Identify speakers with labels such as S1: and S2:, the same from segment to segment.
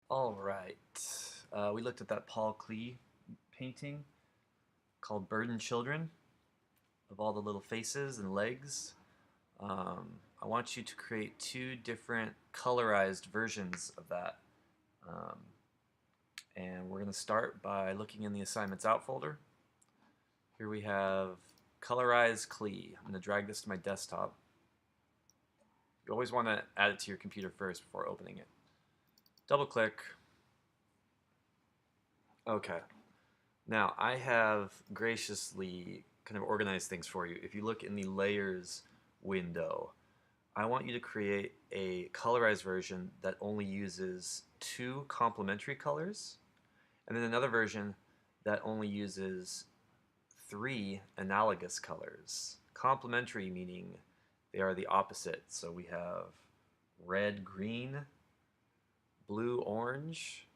S1: All right. We looked at that Paul Klee painting called Bird and Children of all the little faces and legs. I want you to create two different colorized versions of that. Um, and we're going to start by looking in the assignments out folder. Here we have Colorize Klee. I'm going to drag this to my desktop. You always want to add it to your computer first before opening it. Double click. Okay. Now, I have graciously kind of organized things for you. If you look in the Layers window, I want you to create a colorized version that only uses two complementary colors, and then another version that only uses three analogous colors. Complementary meaning they are the opposite. So we have red, green, blue, orange,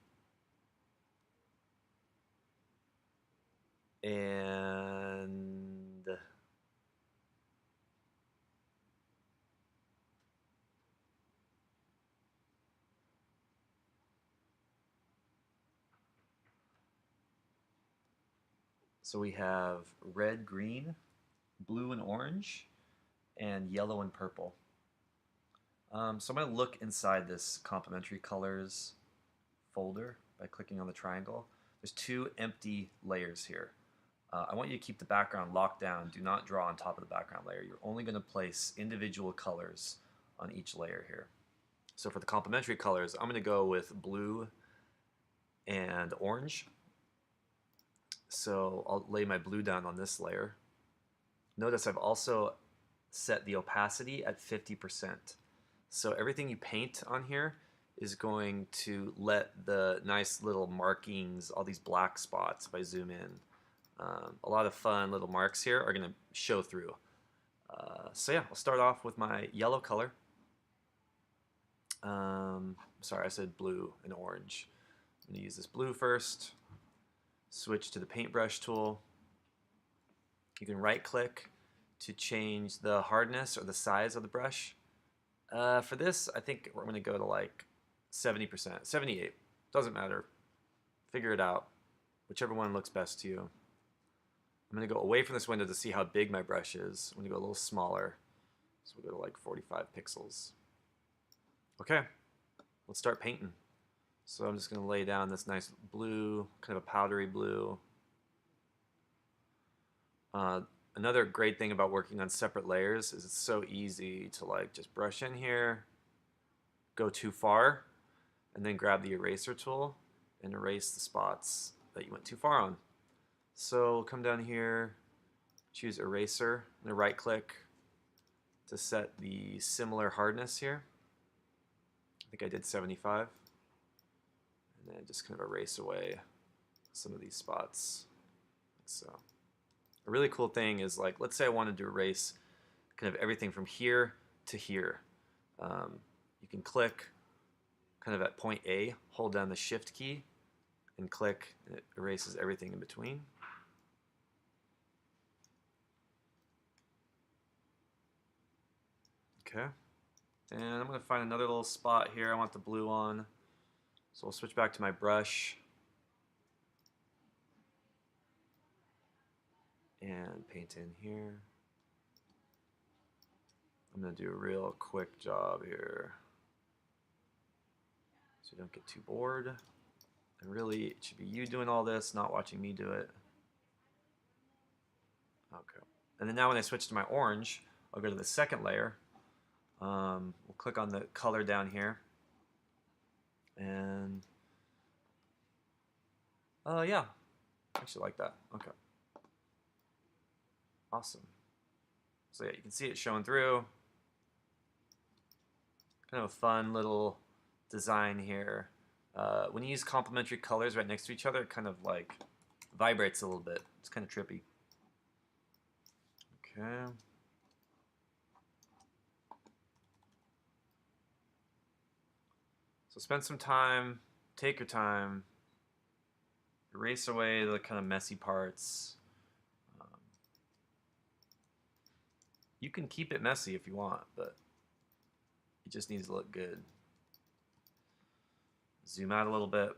S1: and so we have red, green, blue and orange, and yellow and purple. So I'm going to look inside this complementary colors folder by clicking on the triangle. There's two empty layers here. I want you to keep the background locked down. Do not draw on top of the background layer. You're only going to place individual colors on each layer here. So for the complementary colors, I'm going to go with blue and orange. So I'll lay my blue down on this layer. Notice I've also set the opacity at 50%. So everything you paint on here is going to let the nice little markings, all these black spots, if I zoom in, a lot of fun little marks here are going to show through. So yeah, I'll start off with my yellow color. Sorry, I said blue and orange. I'm going to use this blue first. Switch to the paintbrush tool. You can right click to change the hardness or the size of the brush. For this, I think we're going to go to like 70%, 78. Doesn't matter. Figure it out. Whichever one looks best to you. I'm going to go away from this window to see how big my brush is. I'm going to go a little smaller. So we'll go to like 45 pixels. Okay, let's start painting. So I'm just going to lay down this nice blue, kind of a powdery blue. Another great thing about working on separate layers is it's so easy to like just brush in here, go too far, and then grab the eraser tool and erase the spots that you went too far on. So come down here, choose eraser, and right click to set the similar hardness here. I think I did 75. And then just kind of erase away some of these spots, like so. A really cool thing is, like, let's say I wanted to erase kind of everything from here to here. You can click kind of at point A, hold down the Shift key, and click, and it erases everything in between. Okay, and I'm going to find another little spot here I want the blue on. So we'll switch back to my brush and paint in here. I'm going to do a real quick job here so you don't get too bored. And really, it should be you doing all this, not watching me do it. Okay. And then now when I switch to my orange, I'll go to the second layer. We'll click on the color down here. And yeah, I actually like that. Okay. Awesome. So yeah, you can see it showing through. Kind of a fun little design here. When you use complementary colors right next to each other, it kind of like vibrates a little bit. It's kind of trippy. Okay. So spend some time, take your time, erase away the kind of messy parts. You can keep it messy if you want, but it just needs to look good. Zoom out a little bit.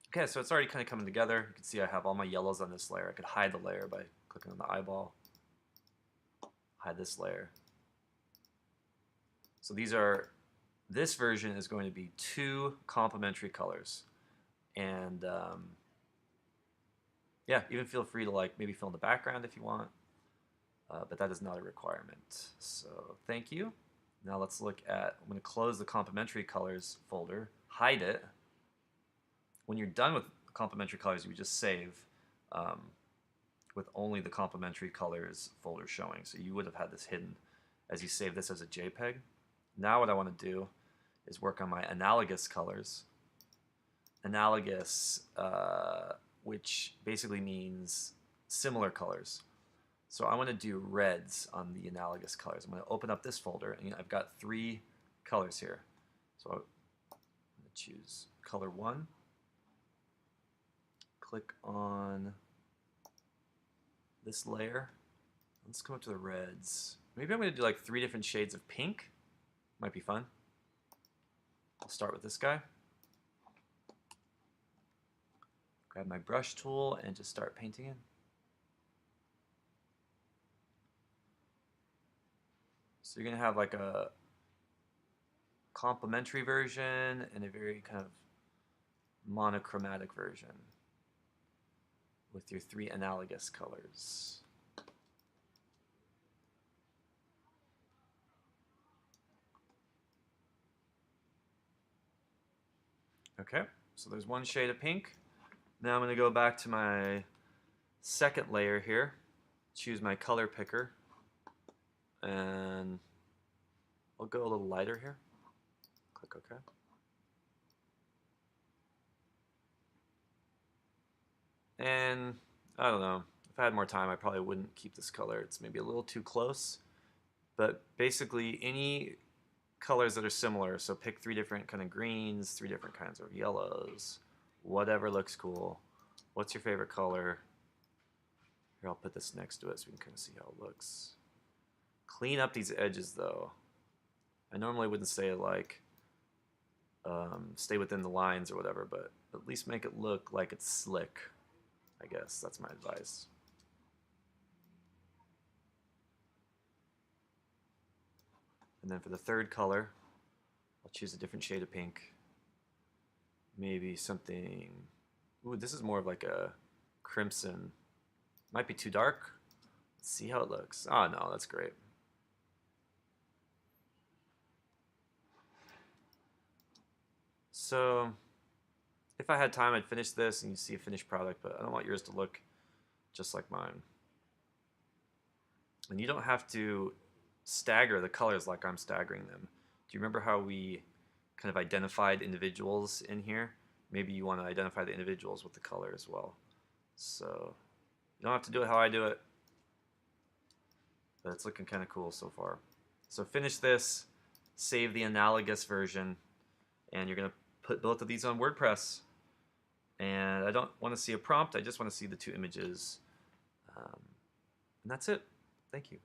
S1: Okay, so it's already kind of coming together. You can see I have all my yellows on this layer. I could hide the layer by clicking on the eyeball. Hide this layer. So this version is going to be 2 complementary colors. And yeah, even feel free to like maybe fill in the background if you want. But that is not a requirement. So thank you. Now let's look at, I'm going to close the complementary colors folder, hide it. When you're done with complementary colors, you would just save with only the complementary colors folder showing. So you would have had this hidden as you save this as a JPEG. Now what I want to do is work on my analogous colors. Analogous, which basically means similar colors. So I want to do reds on the analogous colors. I'm going to open up this folder, and I've got 3 colors here. So I'm going to choose color 1. Click on this layer. Let's come up to the reds. Maybe I'm going to do like 3 different shades of pink. Might be fun. I'll start with this guy. Grab my brush tool and just start painting in. So you're going to have like a complementary version and a very kind of monochromatic version with your 3 analogous colors. Okay, so there's 1 shade of pink. Now I'm going to go back to my second layer here, choose my color picker, and I'll go a little lighter here. Click OK. And I don't know, if I had more time, I probably wouldn't keep this color. It's maybe a little too close. But basically, any colors that are similar, so pick 3 different kind of greens, 3 different kinds of yellows, whatever looks cool. What's your favorite color? Here, I'll put this next to it so we can kind of see how it looks. Clean up these edges, though. I normally wouldn't say like stay within the lines or whatever, but at least make it look like it's slick. I guess that's my advice. And then for the third color, I'll choose a different shade of pink. Maybe something, ooh, this is more of like a crimson. Might be too dark. Let's see how it looks. Oh no, that's great. So if I had time, I'd finish this and you see a finished product, but I don't want yours to look just like mine. And you don't have to stagger the colors like I'm staggering them. Do you remember how we kind of identified individuals in here? Maybe you want to identify the individuals with the color as well. So you don't have to do it how I do it, but it's looking kind of cool so far. So finish this, save the analogous version, and you're going to put both of these on WordPress. And I don't want to see a prompt, I just want to see the 2 images. And that's it. Thank you.